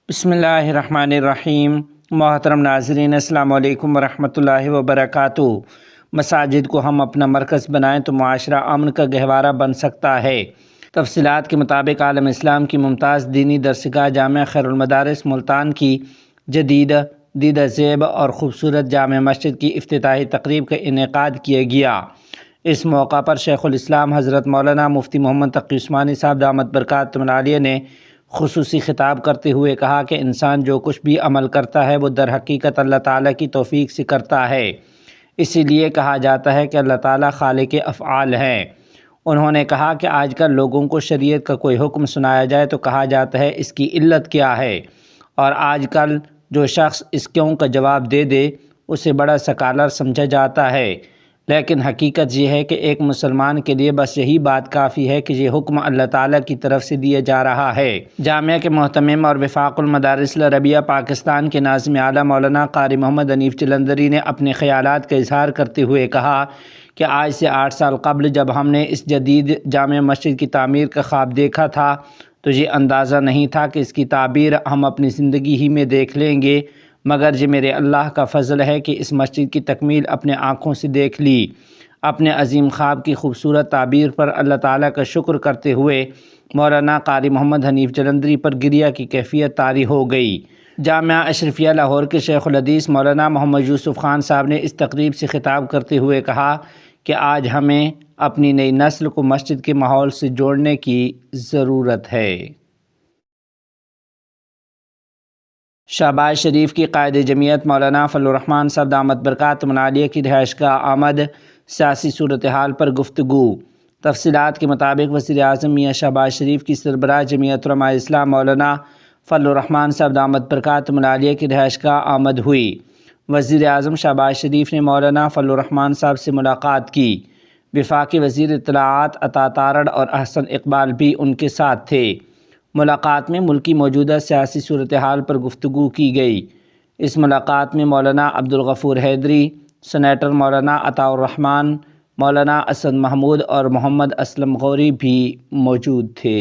بسم اللہ الرحمن الرحیم۔ محترم ناظرین، السلام علیکم ورحمۃ اللہ وبرکاتہ۔ مساجد کو ہم اپنا مرکز بنائیں تو معاشرہ امن کا گہوارہ بن سکتا ہے۔ تفصیلات کے مطابق عالم اسلام کی ممتاز دینی درسگاہ جامعہ خیر المدارس ملتان کی جدید دیدہ زیب اور خوبصورت جامع مسجد کی افتتاحی تقریب کا انعقاد کیا گیا۔ اس موقع پر شیخ الاسلام حضرت مولانا مفتی محمد تقی عثمانی صاحب دامت برکاتہم العالیہ نے خصوصی خطاب کرتے ہوئے کہا کہ انسان جو کچھ بھی عمل کرتا ہے وہ در حقیقت اللہ تعالیٰ کی توفیق سے کرتا ہے، اسی لیے کہا جاتا ہے کہ اللہ تعالیٰ خالق افعال ہیں۔ انہوں نے کہا کہ آج کل لوگوں کو شریعت کا کوئی حکم سنایا جائے تو کہا جاتا ہے اس کی علت کیا ہے، اور آج کل جو شخص اس کیوں کا جواب دے دے اسے بڑا سکالر سمجھا جاتا ہے، لیکن حقیقت یہ ہے کہ ایک مسلمان کے لیے بس یہی بات کافی ہے کہ یہ حکم اللہ تعالیٰ کی طرف سے دیا جا رہا ہے۔ جامعہ کے محتمم اور وفاق المدارس العربیہ پاکستان کے ناظم اعلیٰ مولانا قاری محمد حنیف جلندری نے اپنے خیالات کا اظہار کرتے ہوئے کہا کہ آج سے 8 سال قبل جب ہم نے اس جدید جامع مسجد کی تعمیر کا خواب دیکھا تھا تو یہ اندازہ نہیں تھا کہ اس کی تعبیر ہم اپنی زندگی ہی میں دیکھ لیں گے، مگر یہ میرے اللہ کا فضل ہے کہ اس مسجد کی تکمیل اپنے آنکھوں سے دیکھ لی۔ اپنے عظیم خواب کی خوبصورت تعبیر پر اللہ تعالیٰ کا شکر کرتے ہوئے مولانا قاری محمد حنیف جلندری پر گریہ کی کیفیت طاری ہو گئی۔ جامعہ اشرفیہ لاہور کے شیخ الحدیث مولانا محمد یوسف خان صاحب نے اس تقریب سے خطاب کرتے ہوئے کہا کہ آج ہمیں اپنی نئی نسل کو مسجد کے ماحول سے جوڑنے کی ضرورت ہے۔ شہباز شریف کی قائد جمعیت مولانا فضل الرحمان صاحب دامت برکاتہم العالیہ کی رہائش گاہ آمد، سیاسی صورتحال پر گفتگو۔ تفصیلات کے مطابق وزیر اعظم میاں شہباز شریف کی سربراہ جمعیت علماء اسلام مولانا فضل الرحمان صاحب دامت برکاتہم العالیہ کی رہائش گاہ آمد ہوئی۔ وزیر اعظم شہباز شریف نے مولانا فضل الرحمان صاحب سے ملاقات کی۔ وفاقی وزیر اطلاعات عطا تارڑ اور احسن اقبال بھی ان کے ساتھ تھے۔ ملاقات میں ملک کی موجودہ سیاسی صورتحال پر گفتگو کی گئی۔ اس ملاقات میں مولانا عبدالغفور حیدری، سینیٹر مولانا عطاء الرحمان، مولانا اسد محمود اور محمد اسلم غوری بھی موجود تھے۔